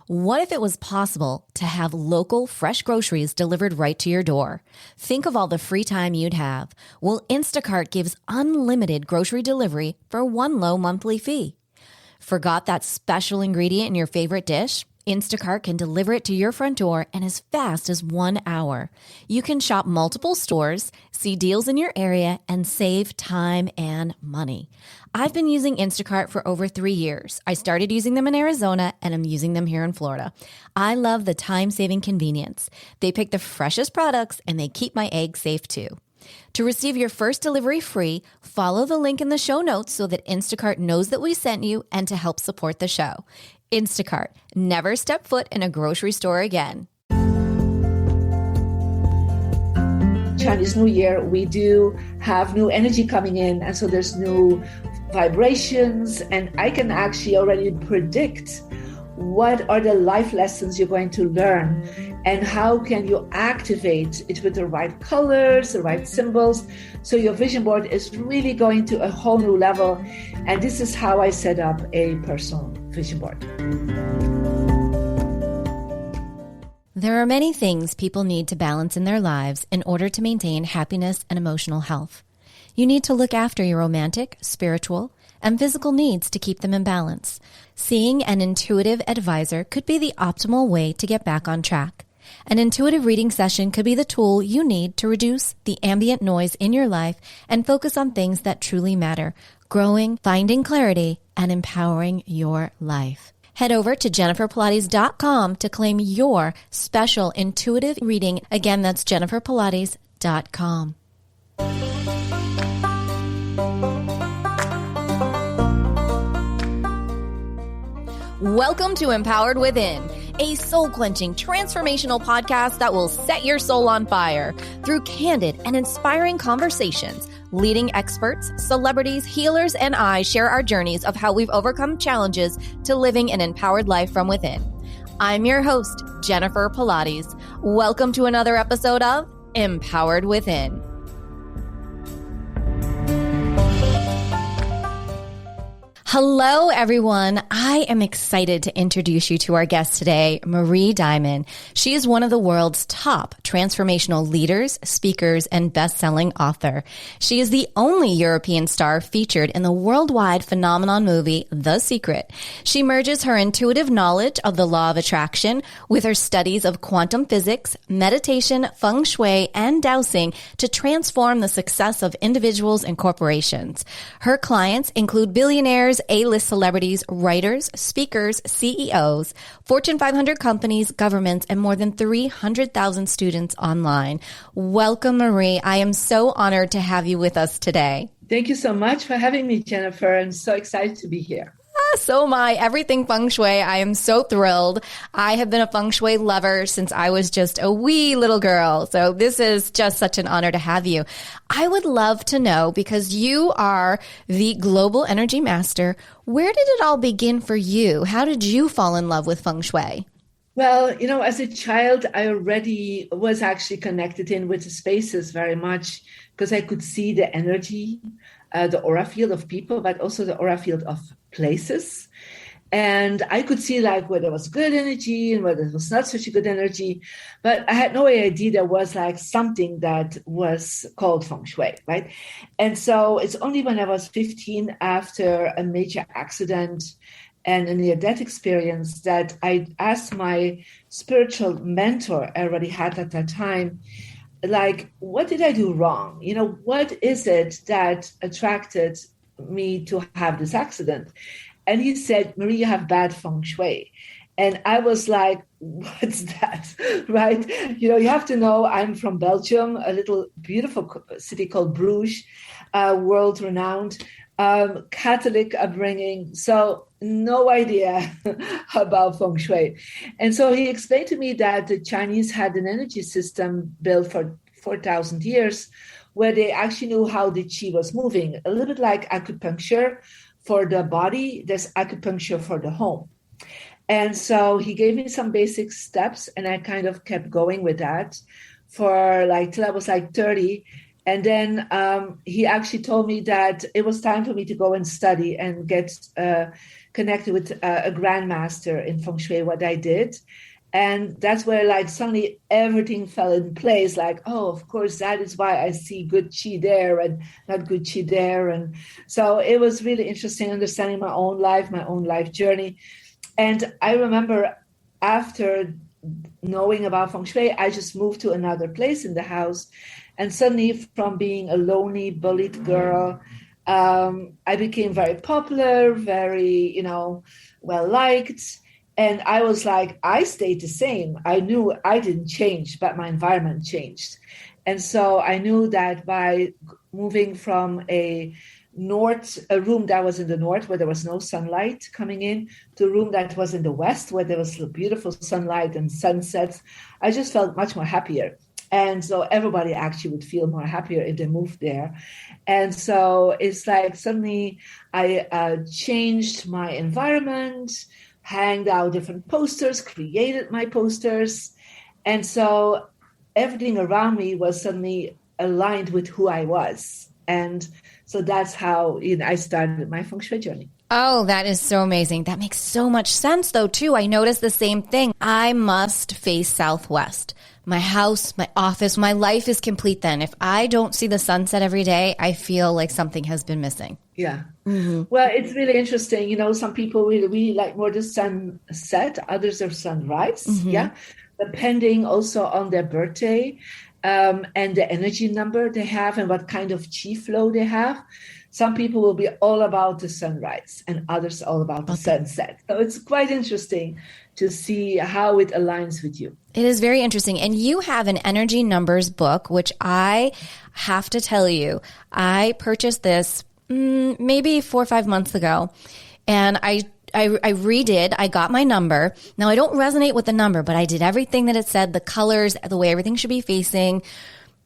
What if it was possible to have local, fresh groceries delivered right to your door? Think of all the free time you'd have. Well, Instacart gives unlimited grocery delivery for one low monthly fee. Forgot that special ingredient in your favorite dish? Instacart can deliver it to your front door in as fast as 1 hour. You can shop multiple stores, see deals in your area, and save time and money. I've been using Instacart for over 3 years. I started using them in Arizona, and I'm using them here in Florida. I love the time-saving convenience. They pick the freshest products, and they keep my eggs safe too. To receive your first delivery free, follow the link in the show notes so that Instacart knows that we sent you and to help support the show. Instacart. Never step foot in a grocery store again. Chinese New Year, we do have new energy coming in. And so there's new vibrations. And I can actually already predict what are the life lessons you're going to learn and how can you activate it with the right colors, the right symbols. So your vision board is really going to a whole new level. And this is how I set up a personal vision board. There are many things people need to balance in their lives in order to maintain happiness and emotional health. You need to look after your romantic, spiritual, and physical needs to keep them in balance. Seeing an intuitive advisor could be the optimal way to get back on track. An intuitive reading session could be the tool you need to reduce the ambient noise in your life and focus on things that truly matter, growing, finding clarity, and empowering your life. Head over to jenniferpilates.com to claim your special intuitive reading. Again, that's jenniferpilates.com. Welcome to Empowered Within, a soul-quenching, transformational podcast that will set your soul on fire through candid and inspiring conversations. Leading experts, celebrities, healers, and I share our journeys of how we've overcome challenges to living an empowered life from within. I'm your host, Jennifer Pilates. Welcome to another episode of Empowered Within. Hello, everyone. I am excited to introduce you to our guest today, Marie Diamond. She is one of the world's top transformational leaders, speakers, and best-selling author. She is the only European star featured in the worldwide phenomenon movie, The Secret. She merges her intuitive knowledge of the law of attraction with her studies of quantum physics, meditation, Feng Shui, and Dowsing to transform the success of individuals and corporations. Her clients include billionaires, A-list celebrities, writers, speakers, CEOs, Fortune 500 companies, governments, and more than 300,000 students online. Welcome, Marie. I am so honored to have you with us today. Thank you so much for having me, Jennifer. I'm so excited to be here. So am I. Everything Feng Shui. I am so thrilled. I have been a Feng Shui lover since I was just a wee little girl. So this is just such an honor to have you. I would love to know, because you are the global energy master, where did it all begin for you? How did you fall in love with Feng Shui? Well, as a child, I already was actually connected in with the spaces very much because I could see the energy, the aura field of people, but also the aura field of places. And I could see like where there was good energy and where there was not such a good energy. But I had no idea there was like something that was called Feng Shui, right? And so it's only when I was 15, after a major accident and a near-death experience, that I asked my spiritual mentor I already had at that time, like, what did I do wrong? What is it that attracted me to have this accident? And he said, Marie, you have bad Feng Shui. And I was like, what's that? Right? You have to know I'm from Belgium, a little beautiful city called Bruges, world-renowned, Catholic upbringing. So no idea about Feng Shui. And so he explained to me that the Chinese had an energy system built for 4,000 years where they actually knew how the qi was moving. A little bit like acupuncture for the body, there's acupuncture for the home. And so he gave me some basic steps, and I kind of kept going with that for till I was 30. And then he actually told me that it was time for me to go and study and get connected with a grandmaster in Feng Shui, what I did. And that's where like suddenly everything fell in place. Like, oh, of course, that is why I see good chi there and not good chi there. And so it was really interesting understanding my own life journey. And I remember after knowing about Feng Shui, I just moved to another place in the house. And suddenly from being a lonely, bullied girl, I became very popular, very, well liked. And I was like, I stayed the same. I knew I didn't change, but my environment changed. And so I knew that by moving from a room that was in the north where there was no sunlight coming in, to a room that was in the west where there was beautiful sunlight and sunsets, I just felt much more happier. And so everybody actually would feel more happier if they moved there. And so it's like suddenly I changed my environment, hanged out different posters, created my posters. And so everything around me was suddenly aligned with who I was. And so that's how I started my Feng Shui journey. Oh, that is so amazing. That makes so much sense, though, too. I noticed the same thing. I must face southwest. My house, my office, my life is complete then. If I don't see the sunset every day, I feel like something has been missing. Yeah. Mm-hmm. Well, it's really interesting. Some people really like more the sunset, others are sunrise. Mm-hmm. Yeah. Depending also on their birthday and the energy number they have and what kind of chi flow they have. Some people will be all about the sunrise and others all about the sunset. So it's quite interesting to see how it aligns with you. It is very interesting. And you have an energy numbers book, which I have to tell you, I purchased this maybe 4 or 5 months ago. And I redid, I got my number. Now I don't resonate with the number, but I did everything that it said, the colors, the way everything should be facing,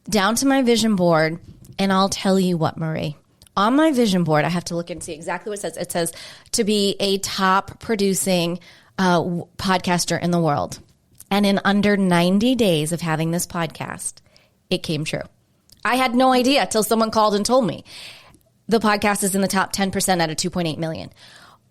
down to my vision board. And I'll tell you what, Marie. On my vision board, I have to look and see exactly what it says. It says to be a top producing podcaster in the world. And in under 90 days of having this podcast, it came true. I had no idea till someone called and told me. The podcast is in the top 10% out of 2.8 million.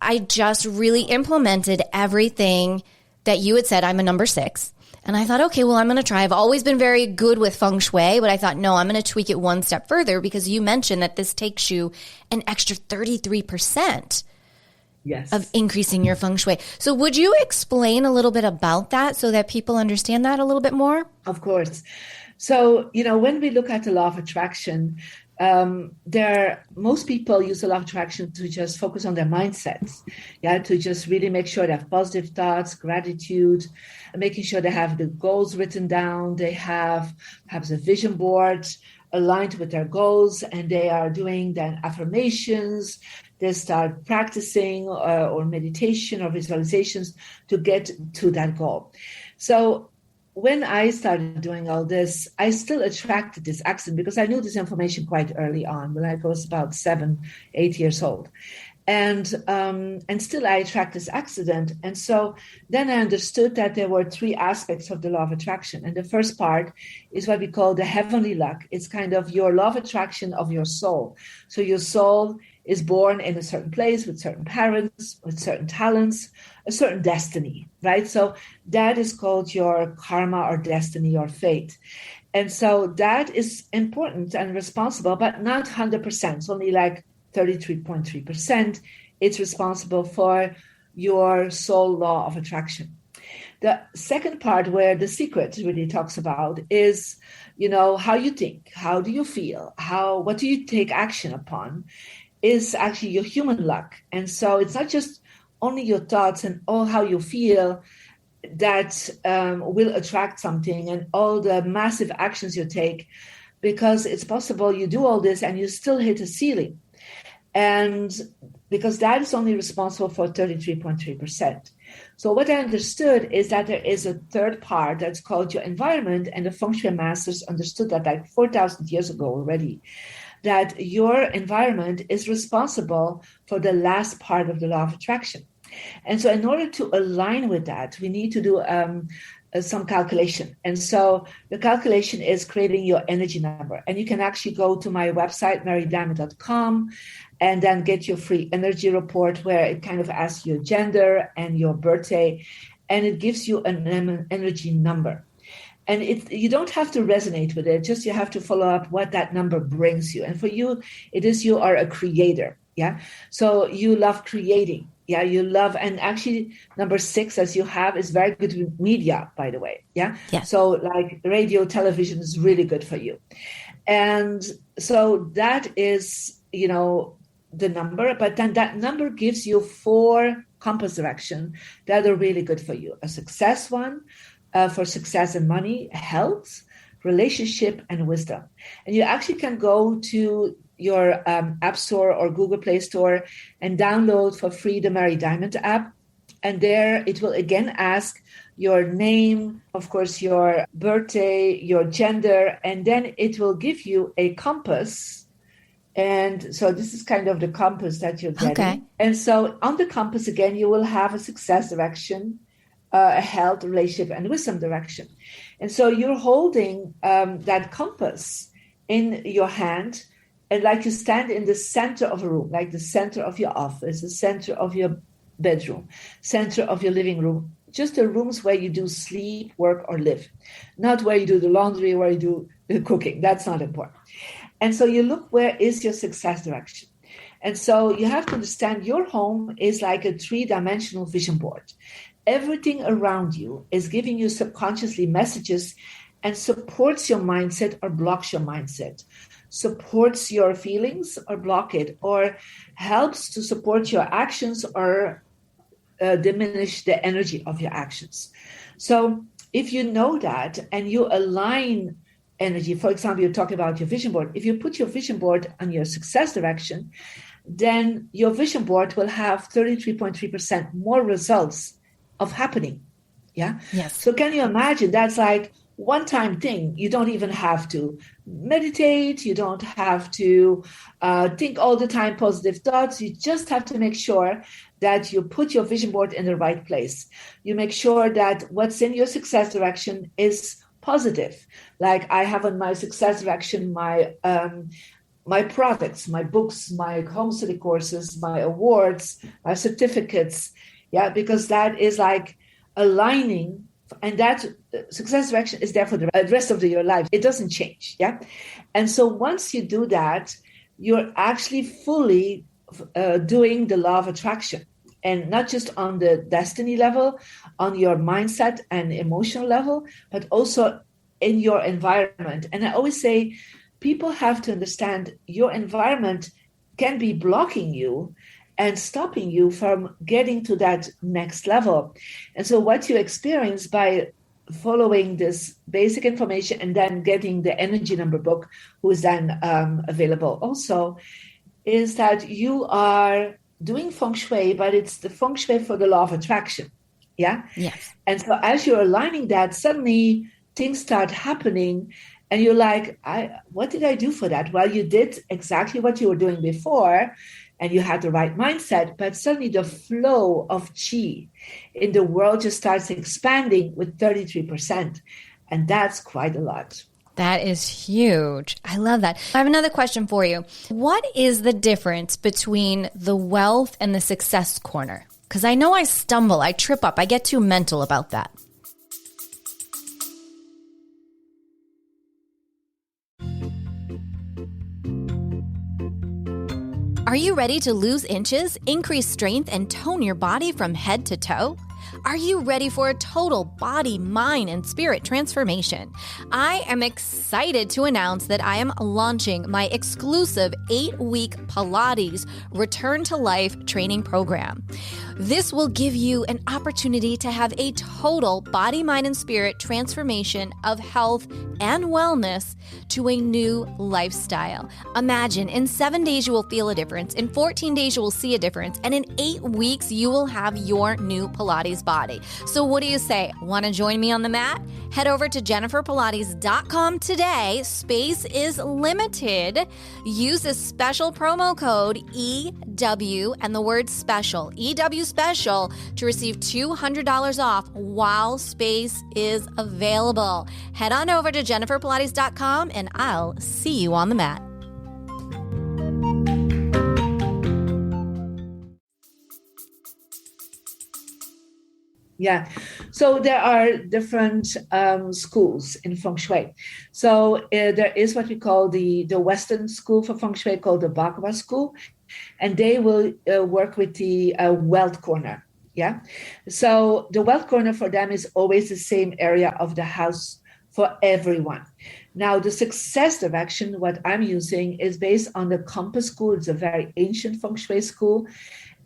I just really implemented everything that you had said. I'm a number 6. And I thought, okay, well, I'm going to try. I've always been very good with Feng Shui, but I thought, no, I'm going to tweak it one step further because you mentioned that this takes you an extra 33% of increasing your Feng Shui. So would you explain a little bit about that so that people understand that a little bit more? Of course. So, when we look at the law of attraction, most people use the law of attraction to just focus on their mindsets, to just really make sure they have positive thoughts, gratitude, making sure they have the goals written down, they have perhaps a vision board aligned with their goals, and they are doing then affirmations, they start practicing or meditation or visualizations to get to that goal. So when I started doing all this, I still attracted this accident because I knew this information quite early on when I was about 7, 8 years old. And still I attract this accident. And so then I understood that there were 3 aspects of the law of attraction. And the first part is what we call the heavenly luck. It's kind of your law of attraction of your soul. So your soul is born in a certain place with certain parents, with certain talents, a certain destiny, right? So that is called your karma or destiny or fate. And so that is important and responsible, but not 100%. It's only like 33.3%. It's responsible for your soul law of attraction. The second part where the secret really talks about is, how you think, how do you feel, what do you take action upon, is actually your human luck. And so it's not just only your thoughts and all how you feel that will attract something and all the massive actions you take, because it's possible you do all this and you still hit a ceiling. And because that is only responsible for 33.3%. So what I understood is that there is a third part that's called your environment, and the Feng Shui masters understood that like 4,000 years ago already, that your environment is responsible for the last part of the law of attraction. And so in order to align with that, we need to do some calculation. And so the calculation is creating your energy number. And you can actually go to my website, marydiamond.com, and then get your free energy report where it kind of asks your gender and your birthday, and it gives you an energy number. And you don't have to resonate with it, just you have to follow up what that number brings you. And for you, it is you are a creator. Yeah. So you love creating. Yeah. You love, and actually number 6, as you have, is very good with media, by the way. Yeah. Yeah. So like radio, television is really good for you. And so that is, the number, but then that number gives you 4 compass direction that are really good for you. A success one, for success and money, health, relationship, and wisdom. And you actually can go to your App Store or Google Play Store and download for free the Mary Diamond app. And there it will again ask your name, of course, your birthday, your gender, and then it will give you a compass. And so this is kind of the compass that you're getting. Okay. And so on the compass, again, you will have a success direction, a health, relationship, and wisdom direction. And so you're holding that compass in your hand, and like you stand in the center of a room, like the center of your office, the center of your bedroom, center of your living room, just the rooms where you do sleep, work, or live, not where you do the laundry, where you do the cooking. That's not important. And so you look, where is your success direction? And so you have to understand your home is like a 3-dimensional vision board. Everything around you is giving you subconsciously messages and supports your mindset or blocks your mindset, supports your feelings or block it, or helps to support your actions or diminish the energy of your actions. So if you know that and you align energy, for example, you're talking about your vision board. If you put your vision board on your success direction, then your vision board will have 33.3% more results of happening. Yeah. Yes. So can you imagine? That's like one-time thing. You don't even have to meditate. You don't have to think all the time positive thoughts. You just have to make sure that you put your vision board in the right place. You make sure that what's in your success direction is positive. Like I have on my success direction, my products, my books, my home study courses, my awards, my certificates. Yeah, because that is like aligning, and that success direction is there for the rest of your life. It doesn't change. Yeah. And so once you do that, you're actually fully doing the law of attraction, and not just on the destiny level, on your mindset and emotional level, but also in your environment. And I always say people have to understand your environment can be blocking you and stopping you from getting to that next level. And so what you experience by following this basic information and then getting the energy number book, who is then available also, is that you are doing Feng Shui, but it's the Feng Shui for the law of attraction. Yeah. Yes. And so as you're aligning that, suddenly things start happening and you're like, what did I do for that? Well, you did exactly what you were doing before, and you had the right mindset, but suddenly the flow of chi in the world just starts expanding with 33%. And that's quite a lot. That is huge. I love that. I have another question for you. What is the difference between the wealth and the success corner? Because I know I stumble, I trip up, I get too mental about that. Are you ready to lose inches, increase strength, and tone your body from head to toe? Are you ready for a total body, mind, and spirit transformation? I am excited to announce that I am launching my exclusive 8-week Pilates Return to Life training program. This will give you an opportunity to have a total body, mind, and spirit transformation of health and wellness to a new lifestyle. Imagine in 7 days you will feel a difference, in 14 days you will see a difference, and in 8 weeks you will have your new Pilates body. So what do you say? Want to join me on the mat? Head over to jenniferpilates.com today. Space is limited. Use a special promo code EW and the word special, EW special to receive $200 off while space is available. Head on over to jenniferpilates.com and I'll see you on the mat. Yeah. So there are different schools in Feng Shui. So there is what we call the Western school for Feng Shui called the Bakwa school. And they will work with the wealth corner. Yeah. So the wealth corner for them is always the same area of the house for everyone. Now, the success direction, what I'm using is based on the compass school. It's a very ancient Feng Shui school.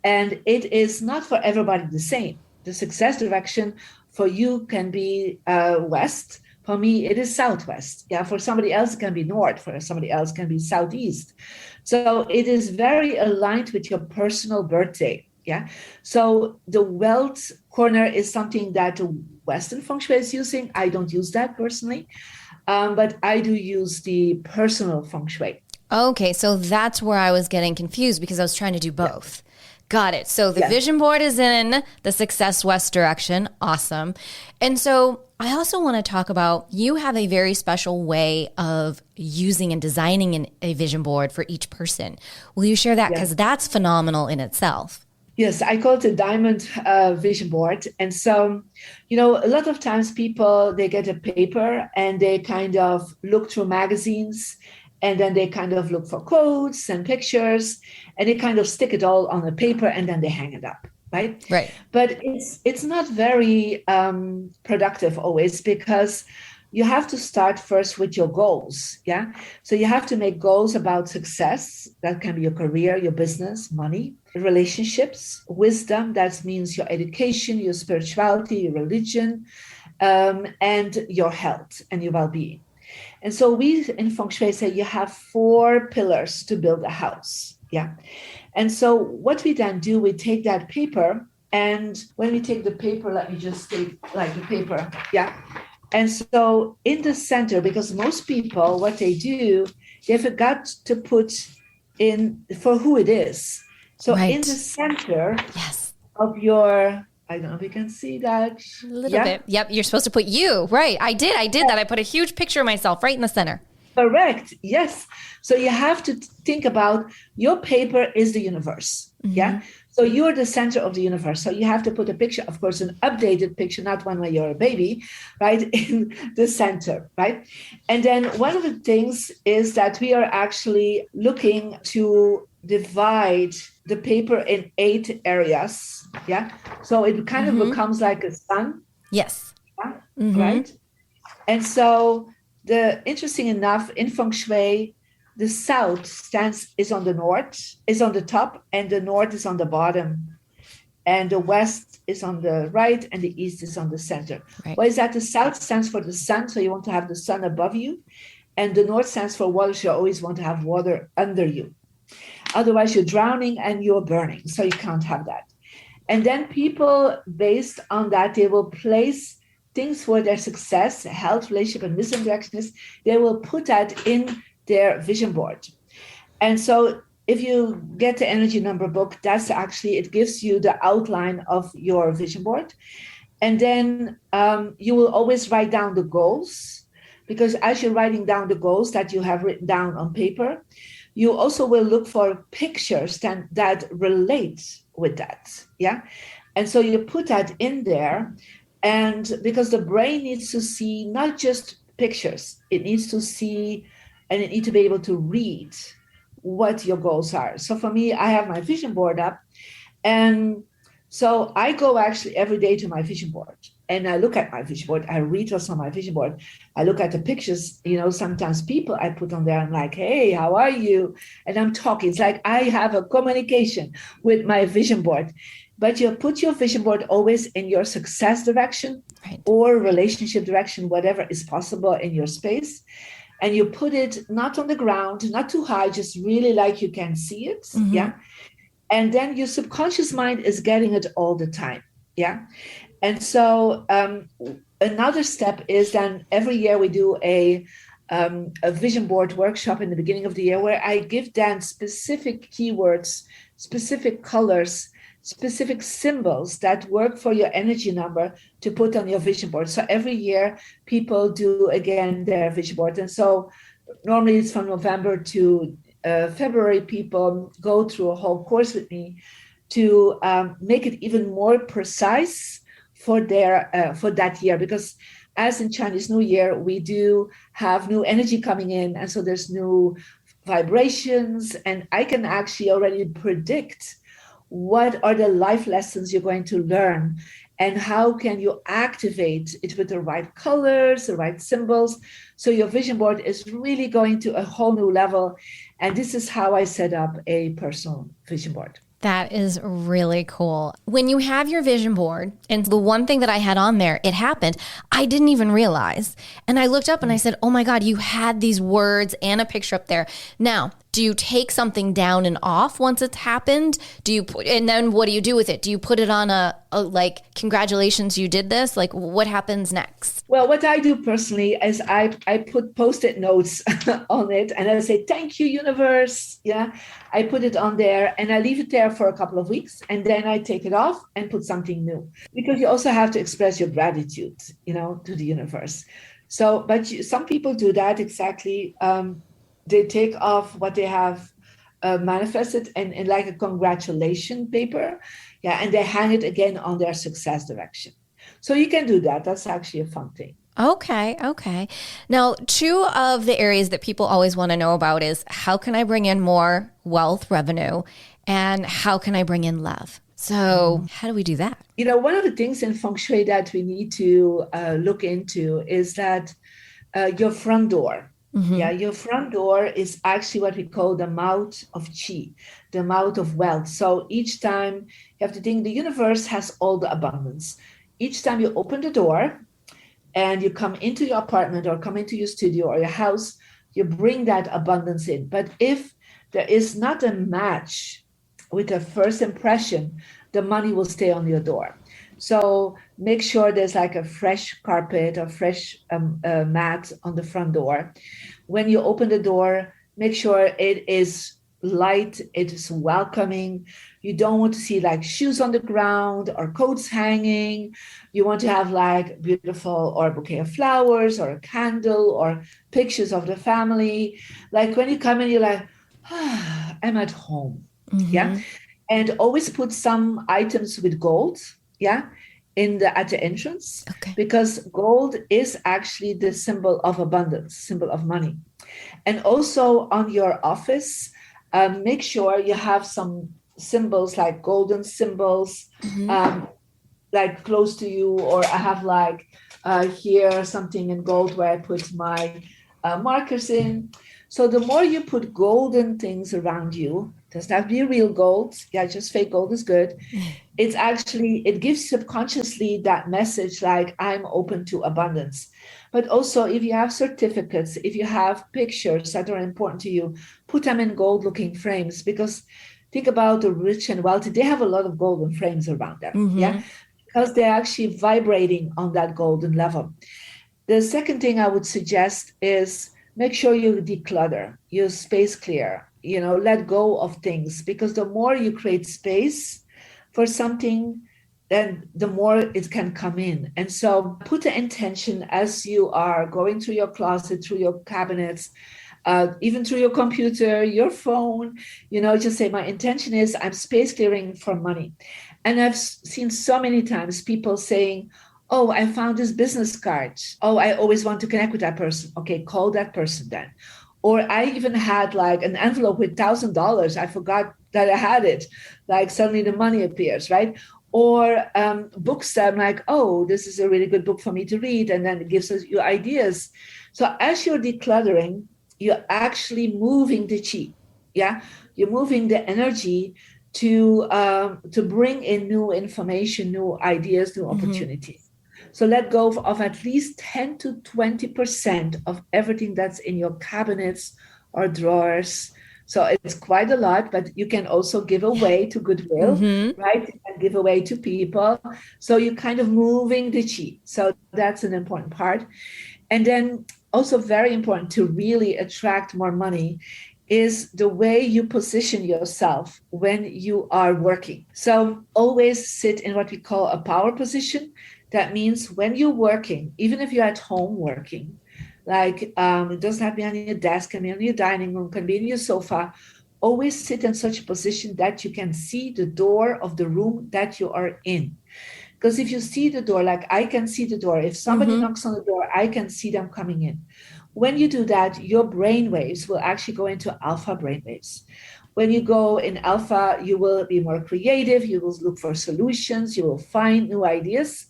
And it is not for everybody the same. The success direction for you can be west. For me, it is southwest. Yeah, for somebody else, it can be north. For somebody else, it can be southeast. So it is very aligned with your personal birthday. Yeah. So the wealth corner is something that Western Feng Shui is using. I don't use that personally, but I do use the personal Feng Shui. Okay, so that's where I was getting confused because I was trying to do both. Yeah. Got it. So the vision board is in the Success West direction. Awesome. And so I also want to talk about, you have a very special way of using and designing a vision board for each person. Will you share that? Because that's phenomenal in itself. Yes, I call it a diamond vision board. And so, a lot of times people, they get a paper and they kind of look through magazines, and then they kind of look for quotes and pictures, and they kind of stick it all on a paper and then they hang it up, right? Right. But it's not very productive always, because you have to start first with your goals, yeah? So you have to make goals about success. That can be your career, your business, money, relationships, wisdom. That means your education, your spirituality, your religion, and your health and your well-being. And so we in Feng Shui say you have 4 pillars to build a house. Yeah. And so what we then do, we take that paper, and when we take the paper, let me just take like the paper. Yeah. And so in the center, because most people, what they do, they forgot to put in for who it is. So in the center of your, I don't know if you can see that. A little bit. Yep. You're supposed to put you. Right. I did that. I put a huge picture of myself right in the center. Correct. Yes. So you have to think about your paper is the universe. Mm-hmm. Yeah. So you're the center of the universe. So you have to put a picture, of course, an updated picture, not one where you're a baby, right, in the center, right? And then one of the things is that we are actually looking to divide the paper in 8 areas. Yeah. So it kind of becomes like a sun. Yes. Yeah? Mm-hmm. Right. And so interesting enough, in Feng Shui, the south is on the north, is on the top, and the north is on the bottom. And the west is on the right, and the east is on the center. Right. Why is that? The south stands for the sun, so you want to have the sun above you. And the north stands for water, so you always want to have water under you. Otherwise, you're drowning and you're burning, so you can't have that. And then people, based on that, they will place things for their success, health, relationship, and wisdom directions. They will put that in their vision board. And so if you get the energy number book, that's actually, it gives you the outline of your vision board. And then you will always write down the goals, because as you're writing down the goals that you have written down on paper, you also will look for pictures that relate with that. Yeah. And so you put that in there, and because the brain needs to see not just pictures, it needs to see, and it needs to be able to read what your goals are. So for me, I have my vision board up. And so I go actually every day to my vision board, and I look at my vision board. I read what's on my vision board. I look at the pictures, sometimes people I put on there. I'm like, hey, how are you? And I'm talking. It's like I have a communication with my vision board. But you put your vision board always in your success direction, right, or relationship direction, whatever is possible in your space. And you put it not on the ground, not too high, just really like you can see it. Mm-hmm. Yeah. And then your subconscious mind is getting it all the time. Yeah. And so another step is then every year we do a vision board workshop in the beginning of the year, where I give Dan specific keywords, specific colors, specific symbols that work for your energy number to put on your vision board. So every year people do again their vision board. And so normally it's from November to February, people go through a whole course with me to make it even more precise for that year. Because as in Chinese New Year, we do have new energy coming in. And so there's new vibrations. And I can actually already predict what are the life lessons you're going to learn and how can you activate it with the right colors, the right symbols. So your vision board is really going to a whole new level. And this is how I set up a personal vision board. That is really cool. When you have your vision board, and the one thing that I had on there, it happened, I didn't even realize. And I looked up and I said, oh my God, you had these words and a picture up there. Now, do you take something down and off once it's happened? And then what do you do with it? Do you put it on a like, congratulations, you did this? Like, what happens next? Well, what I do personally is I put Post-it notes on it and I say, thank you, universe. Yeah, I put it on there and I leave it there for a couple of weeks and then I take it off and put something new. Because you also have to express your gratitude, to the universe. So, but some people do that exactly. They take off what they have manifested and like a congratulation paper. Yeah, and they hang it again on their success direction. So you can do that. That's actually a fun thing. Okay. Now, two of the areas that people always want to know about is how can I bring in more wealth revenue and how can I bring in love? So how do we do that? One of the things in Feng Shui that we need to look into is that your front door. Mm-hmm. Yeah, your front door is actually what we call the mouth of chi, the mouth of wealth. So each time you have to think the universe has all the abundance. Each time you open the door and you come into your apartment or come into your studio or your house, you bring that abundance in. But if there is not a match with the first impression, the money will stay on your door. So make sure there's like a fresh carpet or fresh mat on the front door. When you open the door, make sure it is light, it is welcoming. You don't want to see like shoes on the ground or coats hanging. You want to have like beautiful or a bouquet of flowers or a candle or pictures of the family. Like when you come in, you're like, I'm at home. Mm-hmm. Yeah. And always put some items with gold. Yeah. At the entrance, okay. Because gold is actually the symbol of abundance, symbol of money. And also on your office, make sure you have some symbols like golden symbols, mm-hmm. Like close to you, or I have like here something in gold where I put my markers in. So the more you put golden things around you, doesn't have to be real gold. Yeah, just fake gold is good. It gives subconsciously that message like I'm open to abundance. But also if you have certificates, if you have pictures that are important to you, put them in gold looking frames, because think about the rich and wealthy. They have a lot of golden frames around them. Mm-hmm. Yeah, because they're actually vibrating on that golden level. The second thing I would suggest is make sure you declutter, you space clear, let go of things, because the more you create space for something, then the more it can come in. And so put the intention as you are going through your closet, through your cabinets, even through your computer, your phone, just say, my intention is I'm space clearing for money. And I've seen so many times people saying, oh, I found this business card. Oh, I always want to connect with that person. Okay, call that person then. Or I even had like an envelope with $1,000. I forgot that I had it. Like suddenly the money appears, right? Or books that I'm like, oh, this is a really good book for me to read. And then it gives us you ideas. So as you're decluttering, you're actually moving the chi. Yeah, you're moving the energy to bring in new information, new ideas, new opportunities. So let go of at least 10 to 20% of everything that's in your cabinets or drawers. So it's quite a lot, but you can also give away to goodwill, mm-hmm. right? And give away to people. So you're kind of moving the chi. So that's an important part. And then also very important to really attract more money is the way you position yourself when you are working. So always sit in what we call a power position. That means when you're working, even if you're at home working, like it doesn't have to be on your desk, can be on your dining room, can be in your sofa, always sit in such a position that you can see the door of the room that you are in. Because if you see the door, like I can see the door, if somebody knocks on the door, I can see them coming in. When you do that, your brain waves will actually go into alpha brain waves. When you go in alpha, you will be more creative, you will look for solutions, you will find new ideas.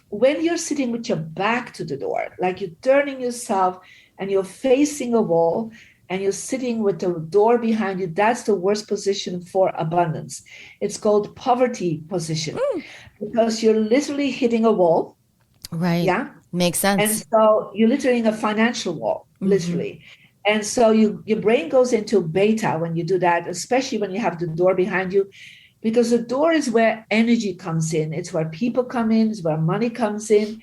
When you're sitting with your back to the door, like you're turning yourself and you're facing a wall and you're sitting with the door behind you, that's the worst position for abundance. It's called poverty position because you're literally hitting a wall. Right. Yeah. Makes And sense. so you're literally in a financial wall, literally. And so your brain goes into beta when you do that, especially when you have the door behind you, because the door is where energy comes in. It's where people come in, it's where money comes in.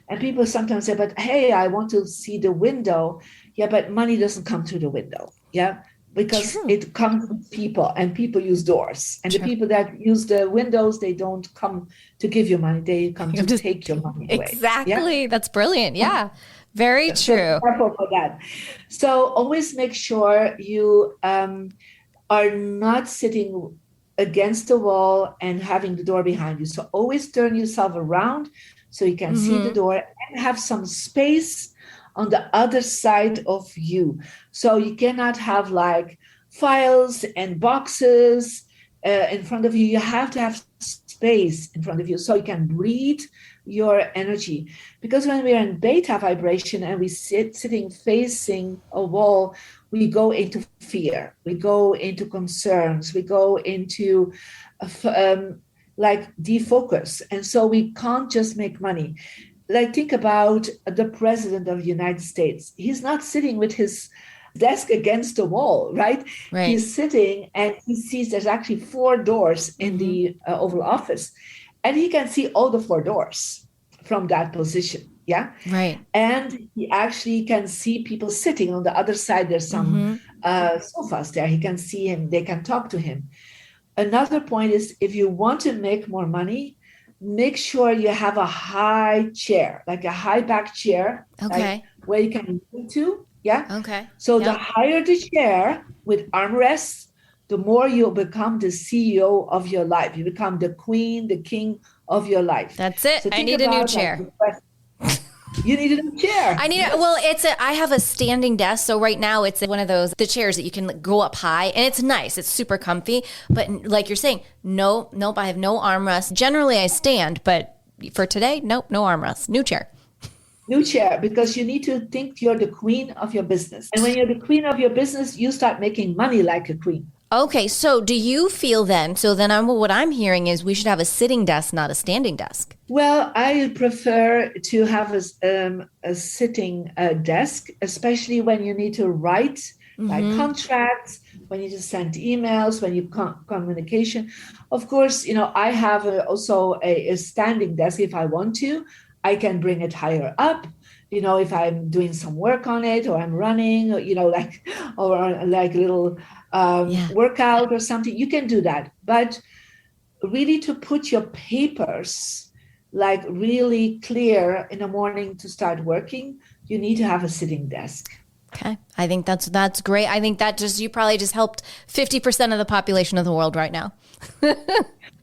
And people sometimes say, but hey, I want to see the window. Yeah, but money doesn't come through the window. Yeah, because True. it comes with people and people use doors. And the True. people that use the windows, they don't come to give you money, they come to Just take your money away. Yeah. exactly. That's brilliant. Yeah. Very So be true. careful for that. So always make sure you are not sitting against the wall and having the door behind you. So always turn yourself around so you can see the door and have some space on the other side of you. So you cannot have like files and boxes in front of you. You have to have space in front of you so you can breathe your energy. Because when we're in beta vibration and we sitting facing a wall, we go into fear, we go into concerns, we go into like defocus. And so we can't just make money. Like think about the president of the United States. He's not sitting with his desk against the wall, right? Right. He's sitting and he sees there's actually 4 doors in the Oval Office, and he can see all the 4 doors from that position. Yeah. Right. And he actually can see people sitting on the other side. There's some sofas there. He can see him. They can talk to him. Another point is if you want to make more money, make sure you have a high chair, like a high back chair, Okay. like where you can move to. Yeah. Okay. So the Yep. higher the chair with armrests, the more you'll become the CEO of your life. You become the queen, the king of your life. That's it. So I think need a new about chair. you need a new chair. I have a standing desk. So right now it's one of the chairs that you can go up high and it's nice. It's super comfy. But like you're saying, nope, I have no armrest. Generally I stand, but for today, nope, no armrest. New chair. New chair, because you need to think you're the queen of your business. And when you're the queen of your business, you start making money like a queen. Okay, so do you feel then, what I'm hearing is we should have a sitting desk, not a standing desk. Well, I prefer to have a sitting desk, especially when you need to write like contracts, when you just send emails, when you communication. Of course, I have also a standing desk if I want to. I can bring it higher up, if I'm doing some work on it or I'm running, or like a little workout or something, you can do that. But really to put your papers like really clear in the morning to start working, you need to have a sitting desk. Okay. I think that's great. I think you probably just helped 50% of the population of the world right now.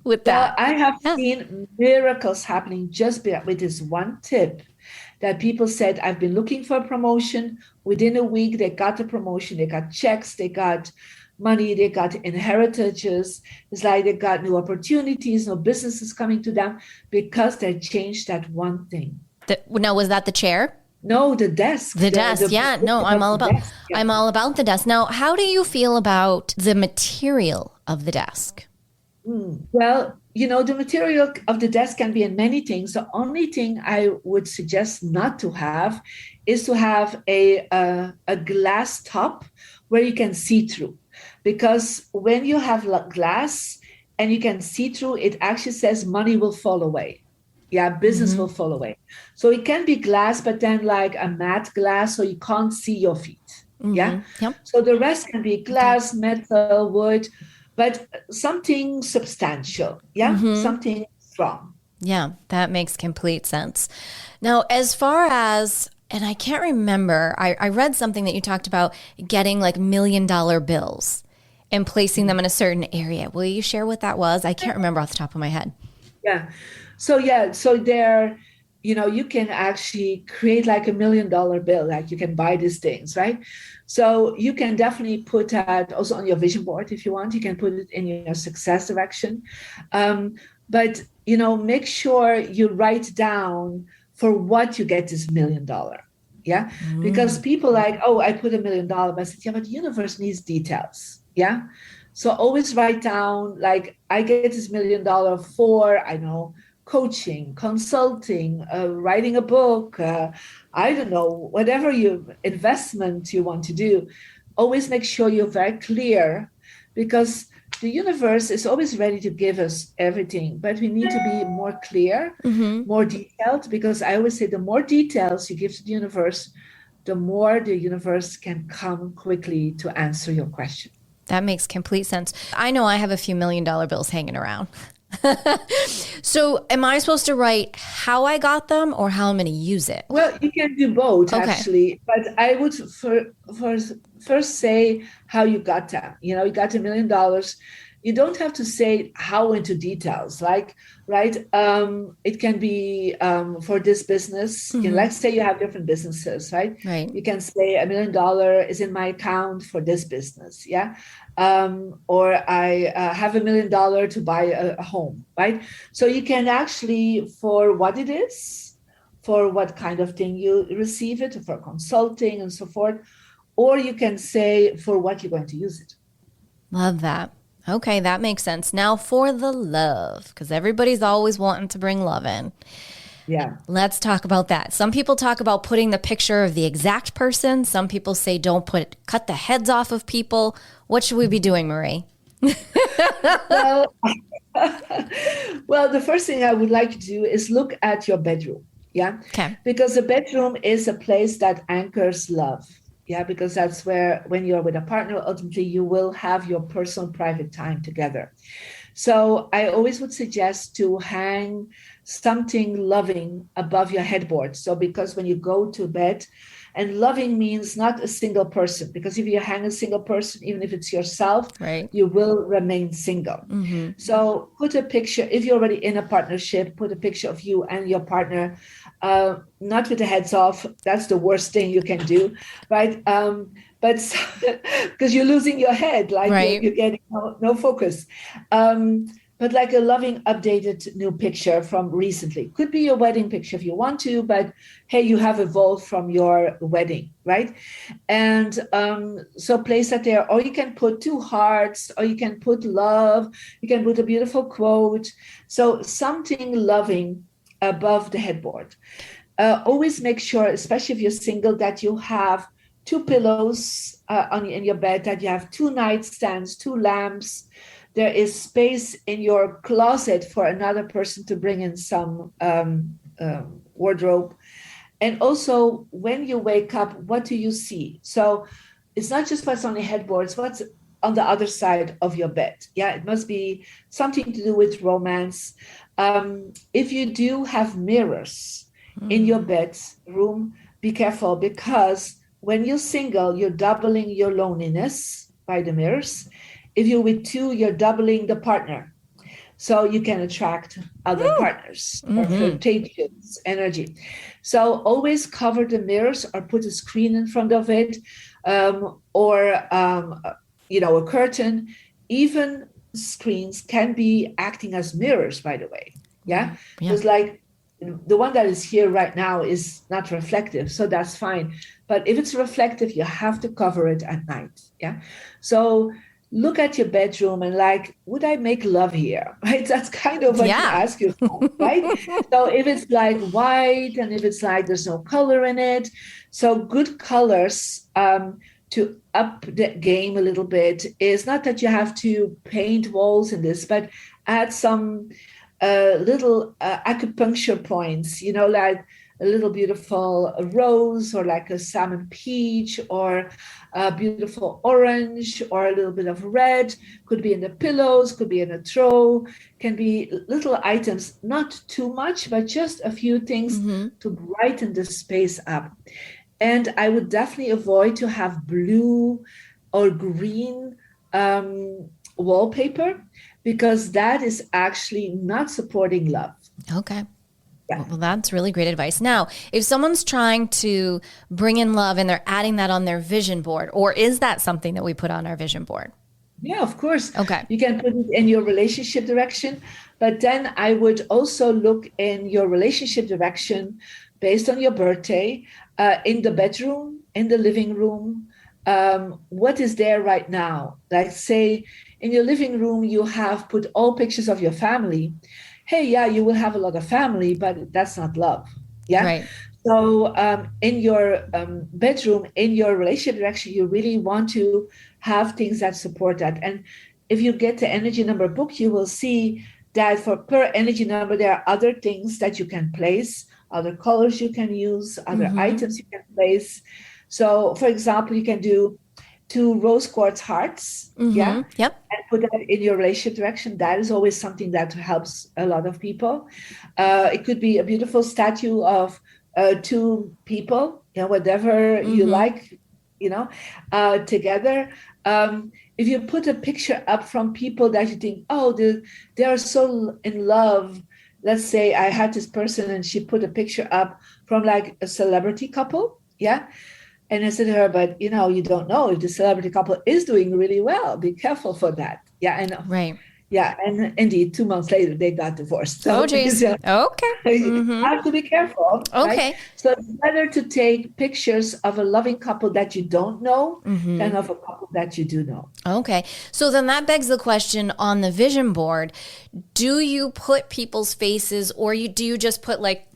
With that. Well, I have seen miracles happening just with this one tip that people said, I've been looking for a promotion. Within a week, they got the promotion. They got checks. They got money. They got inheritances. It's like they got new opportunities, no businesses coming to them because they changed that one thing. Now, was that the chair? No, the desk. The desk. No, I'm all about the desk. Now, how do you feel about the material of the desk? Well, the material of the desk can be in many things. The only thing I would suggest not to have is to have a glass top where you can see through. Because when you have glass and you can see through, it actually says money will fall away. Yeah, business will fall away. So it can be glass, but then like a matte glass, so you can't see your feet. Yeah. Yep. So the rest can be glass, metal, wood, but something substantial. Yeah. Something strong. Yeah, that makes complete sense. Now, as far as, and I can't remember, I read something that you talked about getting like $1 million bills and placing them in a certain area. Will you share what that was? I can't remember off the top of my head. So there, you can actually create like $1 million bill, like you can buy these things, right? So you can definitely put that also on your vision board if you want. You can put it in your success direction. But make sure you write down for what you get this $1 million. Yeah. Because people like, oh, I put $1 million, but I said, yeah, but the universe needs details. Yeah. So always write down, like, I get this $1 million for, I know, coaching, consulting, writing a book, I don't know, whatever investment you want to do. Always make sure you're very clear, because the universe is always ready to give us everything, but we need to be more clear, more detailed, because I always say the more details you give to the universe, the more the universe can come quickly to answer your question. That makes complete sense. I know I have a few $1 million bills hanging around. So am I supposed to write how I got them or how I'm going to use it? Well, you can do both, Okay. actually, but I would first say how you got them. You got $1 million. You don't have to say how into details, like, right? It can be for this business. Let's say you have different businesses, right? Right. You can say $1 million is in my account for this business, yeah. Or I have $1 million to buy a home, right? So you can actually, for what it is, for what kind of thing you receive it, for consulting and so forth, or you can say for what you're going to use it. Love that. Okay, that makes sense. Now for the love, because everybody's always wanting to bring love in. Yeah. Let's talk about that. Some people talk about putting the picture of the exact person. Some people say don't cut the heads off of people. What should we be doing, Marie? Well, well, the first thing I would like you to do is look at your bedroom. Yeah. Okay. Because the bedroom is a place that anchors love. Yeah. Because that's where, when you're with a partner, ultimately you will have your personal private time together. So I always would suggest to hang something loving above your headboard. So because when you go to bed, and loving means not a single person, because if you hang a single person, even if it's yourself, Right. you will remain single. So put a picture, if you're already in a partnership, put a picture of you and your partner, not with the heads off. That's the worst thing you can do, right? But because you're losing your head, like Right. you're getting no focus. But like a loving, updated new picture from recently. Could be your wedding picture if you want to, but hey, you have evolved from your wedding, right? And so place that there, or you can put 2 hearts, or you can put love, you can put a beautiful quote. So something loving above the headboard. Always make sure, especially if you're single, that you have 2 pillows in your bed, that you have 2 nightstands, 2 lamps. There is space in your closet for another person to bring in some wardrobe. And also, when you wake up, what do you see? So it's not just what's on the headboard, it's what's on the other side of your bed. Yeah, it must be something to do with romance. If you do have mirrors in your bedroom, be careful, because when you're single, you're doubling your loneliness by the mirrors. If you're with 2, you're doubling the partner. So you can attract other partners or flirtatious energy. So always cover the mirrors or put a screen in front of it, or a curtain. Even screens can be acting as mirrors, by the way. Yeah. Because like the one that is here right now is not reflective, so that's fine. But if it's reflective, you have to cover it at night. Yeah. So look at your bedroom and like, would I make love here? Right? That's kind of what you ask yourself, right? So if it's like white, and if it's like there's no color in it, so good colors to up the game a little bit is not that you have to paint walls in this, but add some little acupuncture points, like a little beautiful rose or like a salmon peach or a beautiful orange or a little bit of red. Could be in the pillows, could be in a throw, can be little items, not too much, but just a few things to brighten the space up. And I would definitely avoid to have blue or green wallpaper, because that is actually not supporting love. Okay. Yeah. Well, that's really great advice. Now, if someone's trying to bring in love and they're adding that on their vision board, or is that something that we put on our vision board? Yeah, of course. Okay. You can put it in your relationship direction, but then I would also look in your relationship direction based on your birthday, in the bedroom, in the living room. What is there right now? Like, say, in your living room, you have put all pictures of your family. Hey, yeah, you will have a lot of family, but that's not love. Yeah. Right. So in your bedroom, in your relationship direction, you really want to have things that support that. And if you get the energy number book, you will see that for per energy number, there are other things that you can place, other colors you can use, other items you can place. So, for example, you can do 2 rose quartz hearts. Yeah. Yep. And put that in your relationship direction. That is always something that helps a lot of people. It could be a beautiful statue of 2 people, whatever you like, together. If you put a picture up from people that you think, oh, they are so in love. Let's say I had this person and she put a picture up from like a celebrity couple. Yeah. And I said to her, but you don't know if the celebrity couple is doing really well. Be careful for that. Yeah, I know. Right. Yeah, and indeed, 2 months later, they got divorced. So geez. Okay. you have to be careful. Okay. Right? So it's better to take pictures of a loving couple that you don't know than of a couple that you do know. Okay. So then that begs the question on the vision board, do you put people's faces, or do you just put like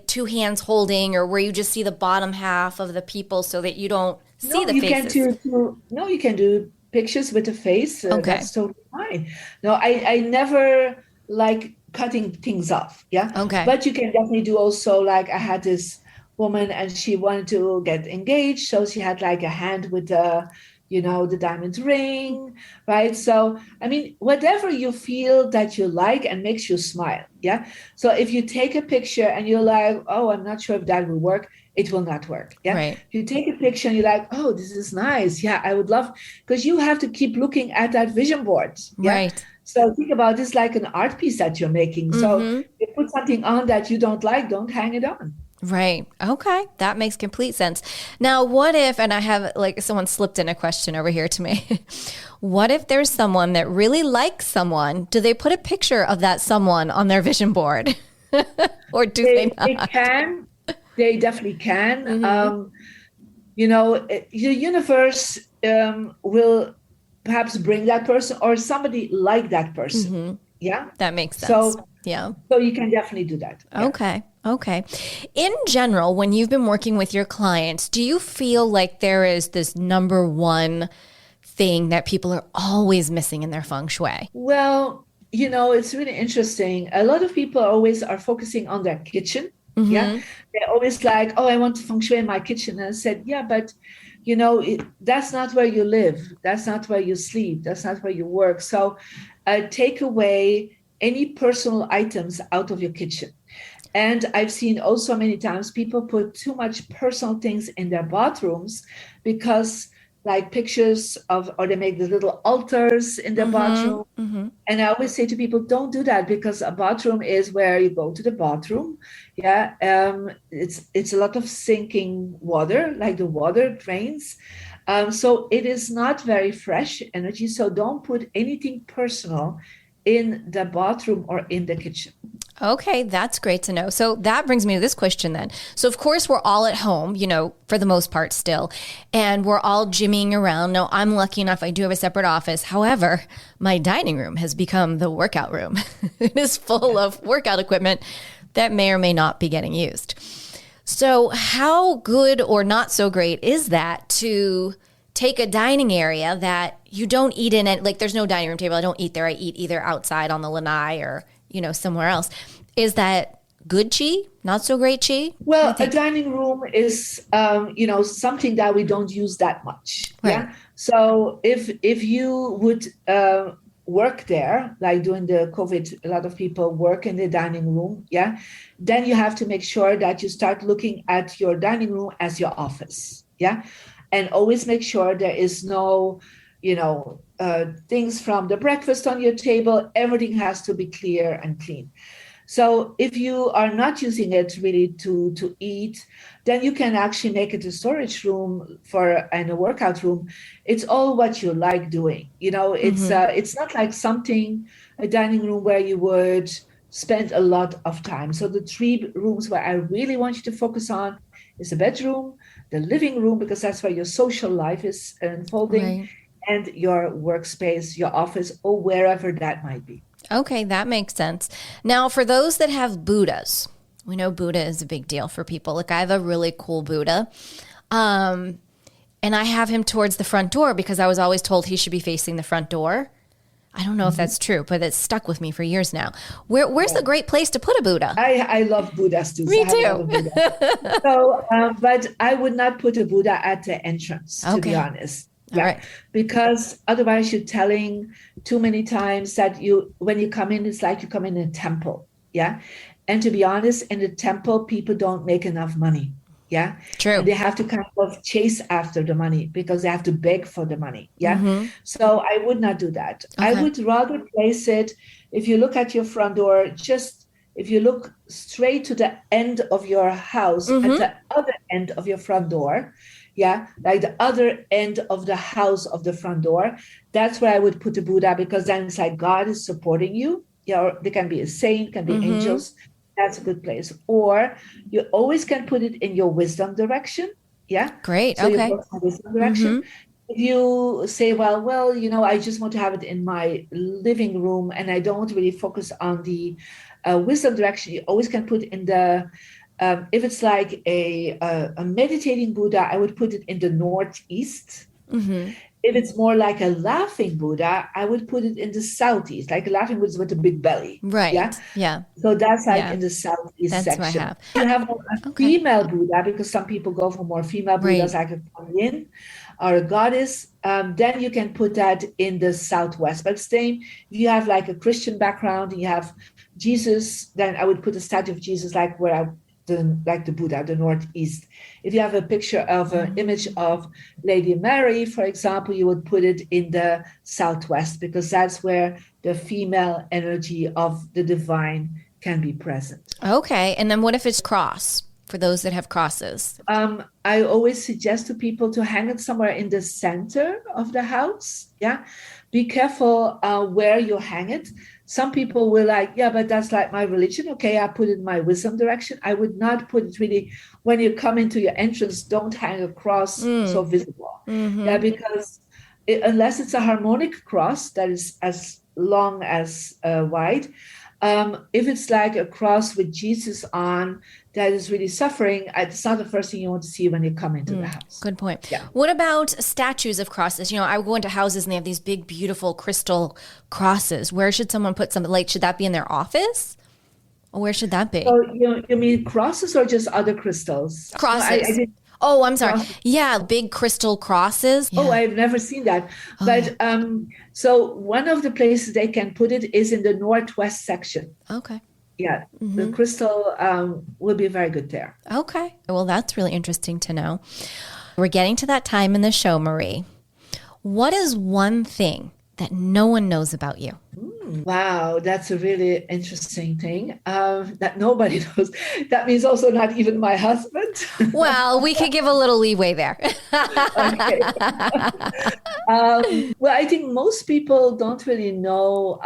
2 hands holding, or where you just see the bottom half of the people so that you don't see the faces? You can do pictures with a face. Okay. That's totally fine. No, I never like cutting things off. Yeah. Okay. But you can definitely do also, like I had this woman and she wanted to get engaged. So she had like a hand with the diamond ring, right? So, I mean, whatever you feel that you like and makes you smile. Yeah. So if you take a picture and you're like, oh, I'm not sure if that will work, it will not work. Yeah. Right. If you take a picture and you're like, oh, this is nice. Yeah, I would love, because you have to keep looking at that vision board. Yeah? Right. So think about this like an art piece that you're making. So you put something on that you don't like, don't hang it on. Right. Okay. That makes complete sense. Now, what if, and I have someone slipped in a question over here to me. What if there's someone that really likes someone? Do they put a picture of that someone on their vision board? Or do they not? They can. They definitely can. The universe will perhaps bring that person or somebody like that person. Yeah. That makes sense. So you can definitely do that. Yeah. Okay. In general, when you've been working with your clients, do you feel like there is this number one thing that people are always missing in their feng shui? Well, it's really interesting. A lot of people always are focusing on their kitchen. Yeah. They're always like, oh, I want to feng shui in my kitchen. And I said, yeah, but that's not where you live. That's not where you sleep. That's not where you work. So take away any personal items out of your kitchen. And I've seen also many times people put too much personal things in their bathrooms because like pictures of, or they make the little altars in their bathroom. And I always say to people, don't do that, because a bathroom is where you go to the bathroom. Yeah. It's a lot of sinking water, like the water drains. So it is not very fresh energy. So don't put anything personal in the bathroom or in the kitchen. Okay, that's great to know. So that brings me to this question then. So of course we're all at home, for the most part still, and we're all jimmying around. Now I'm lucky enough, I do have a separate office. However, my dining room has become the workout room. It is full of workout equipment that may or may not be getting used. So how good or not so great is that to take a dining area that you don't eat in it? Like there's no dining room table. I don't eat there. I eat either outside on the lanai or somewhere else. Is that good chi, not so great chi? Well, a dining room is, something that we don't use that much. Right. Yeah. So if you would work there, like during the COVID, a lot of people work in the dining room. Yeah. Then you have to make sure that you start looking at your dining room as your office. Yeah. And always make sure there is no, things from the breakfast on your table. Everything has to be clear and clean. So if you are not using it really to eat, then you can actually make it a storage room and a workout room. It's all what you like doing. It's not like a dining room where you would spend a lot of time. So the three rooms where I really want you to focus on is the bedroom, the living room, because that's where your social life is unfolding, Right. and your workspace, your office, or wherever that might be. Okay, that makes sense. Now, for those that have Buddhas, we know Buddha is a big deal for people. Like I have a really cool Buddha, and I have him towards the front door because I was always told he should be facing the front door. I don't know if that's true, but it's stuck with me for years now. Where's the great place to put a Buddha? I love Buddhas too. Me so I have a lot too. of Buddhas. So, but I would not put a Buddha at the entrance, to be honest. All right. Because otherwise you're telling too many times that when you come in, it's like you come in a temple. Yeah. And to be honest, in the temple, people don't make enough money. Yeah. True. And they have to kind of chase after the money because they have to beg for the money. Yeah. So I would not do that. Okay. I would rather place it, if you look at your front door, if you look straight to the end of your house, at the other end of your front door, yeah, like the other end of the house of the front door, that's where I would put the Buddha, because then it's like God is supporting you. Yeah, or there can be a saint, can be angels. That's a good place. Or you always can put it in your wisdom direction. Yeah. Great. So Okay. you go to wisdom direction. If you say, well, I just want to have it in my living room and I don't really focus on the wisdom direction, you always can put in the if it's like a meditating Buddha, I would put it in the northeast. If it's more like a laughing Buddha, I would put it in the southeast, like a laughing Buddha with a big belly. Right. Yeah. Yeah. So that's like in the southeast That's section. what I have. You have a female Buddha, because some people go for more female Buddhas, like a Kuan Yin or a goddess. Then you can put that in the southwest. But same, if you have like a Christian background and you have Jesus, then I would put a statue of Jesus like like the Buddha, the northeast. If you have a picture of an image of Lady Mary, for example, you would put it in the southwest, because that's where the female energy of the divine can be present. Okay. And then what if it's cross for those that have crosses? I always suggest to people to hang it somewhere in the center of the house. Yeah. Be careful where you hang it. Some people will like, yeah, but that's like my religion. Okay, I put it in my wisdom direction. I would not put it really, when you come into your entrance, don't hang a cross so visible. Yeah, because unless it's a harmonic cross that is as long as wide, if it's like a cross with Jesus on that is really suffering, it's not the first thing you want to see when you come into the house. Good point. Yeah. What about statues of crosses? I go into houses and they have these big, beautiful crystal crosses. Where should someone put something? Like, should that be in their office? Or where should that be? So you mean crosses or just other crystals? Crosses. Oh, I'm sorry. Yeah, big crystal crosses. Yeah. Oh, I've never seen that. But so one of the places they can put it is in the northwest section. Okay. Yeah, the crystal will be very good there. Okay. Well, that's really interesting to know. We're getting to that time in the show, Marie. What is one thing that no one knows about you? Wow, that's a really interesting thing that nobody knows. That means also not even my husband. Well, we could give a little leeway there. Okay. Well, I think most people don't really know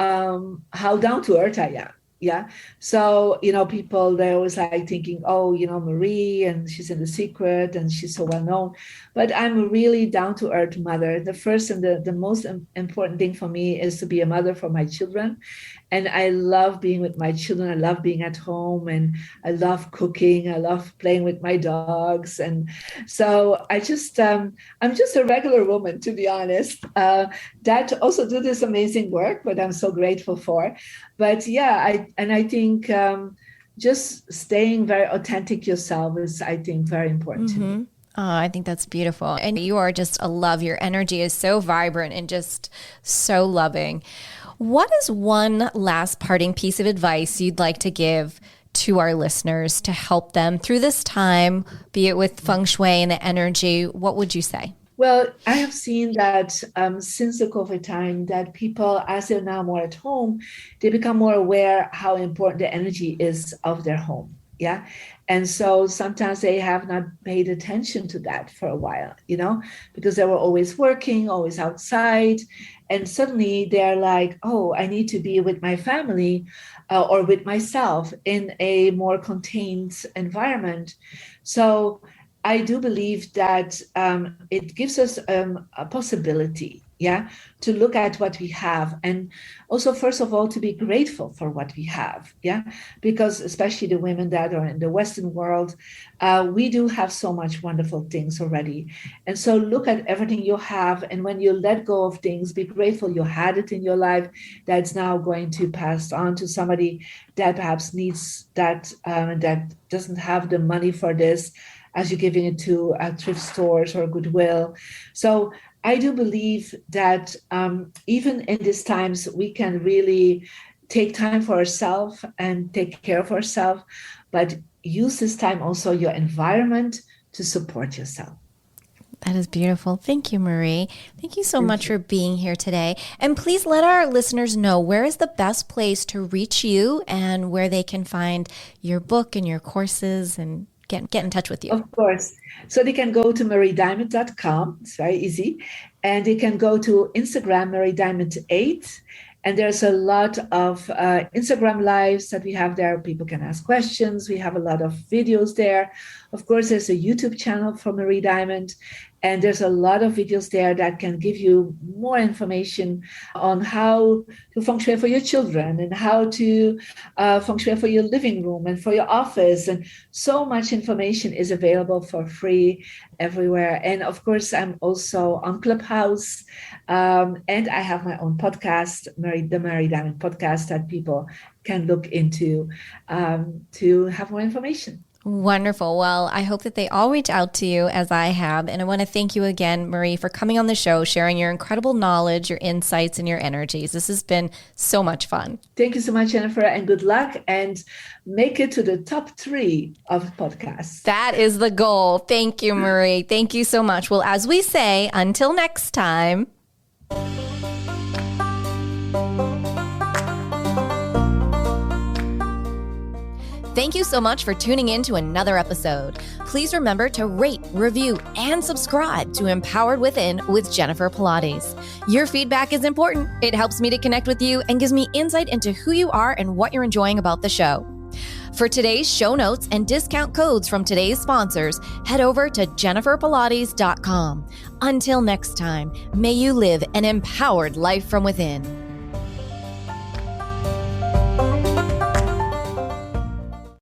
how down to earth I am. Yeah. So, people, they're always like thinking, oh, Marie, and she's in The Secret and she's so well known. But I'm a really down to earth mother. The first and the most important thing for me is to be a mother for my children. And I love being with my children. I love being at home and I love cooking. I love playing with my dogs. And so I'm just a regular woman, to be honest, that also do this amazing work, but I'm so grateful for. But yeah, I think just staying very authentic yourself is, I think, very important to me. Oh, I think that's beautiful. And you are just a love. Your energy is so vibrant and just so loving. What is one last parting piece of advice you'd like to give to our listeners to help them through this time, be it with Feng Shui and the energy? What would you say? Well, I have seen that since the COVID time, that people, as they're now more at home, they become more aware how important the energy is of their home. Yeah. And so sometimes they have not paid attention to that for a while, because they were always working, always outside. And suddenly they're like, oh, I need to be with my family or with myself in a more contained environment. So I do believe that it gives us a possibility, to look at what we have, and also, first of all, to be grateful for what we have, because especially the women that are in the Western world, we do have so much wonderful things already. And so look at everything you have, and when you let go of things, be grateful you had it in your life that's now going to pass on to somebody that perhaps needs that, that doesn't have the money for this, as you're giving it to thrift stores or Goodwill. So I do believe that even in these times, we can really take time for ourselves and take care of ourselves, but use this time also your environment to support yourself. That is beautiful. Thank you, Marie. Thank you so much for being here today. And please let our listeners know, where is the best place to reach you and where they can find your book and your courses and get in touch with you. Of course. So they can go to mariediamond.com. It's very easy. And they can go to Instagram, mariediamond8. And there's a lot of Instagram lives that we have there. People can ask questions. We have a lot of videos there. Of course, there's a YouTube channel for Marie Diamond. And there's a lot of videos there that can give you more information on how to feng shui for your children and how to feng shui for your living room and for your office. And so much information is available for free everywhere. And of course, I'm also on Clubhouse. And I have my own podcast, the Marie Diamond podcast, that people can look into to have more information. Wonderful. Well, I hope that they all reach out to you as I have. And I want to thank you again, Marie, for coming on the show, sharing your incredible knowledge, your insights, and your energies. This has been so much fun. Thank you so much, Jennifer, and good luck. And make it to the top 3 of podcasts. That is the goal. Thank you, Marie. Thank you so much. Well, as we say, until next time. Thank you so much for tuning in to another episode. Please remember to rate, review, and subscribe to Empowered Within with Jennifer Pilates. Your feedback is important. It helps me to connect with you and gives me insight into who you are and what you're enjoying about the show. For today's show notes and discount codes from today's sponsors, head over to jenniferpilates.com. Until next time, may you live an empowered life from within.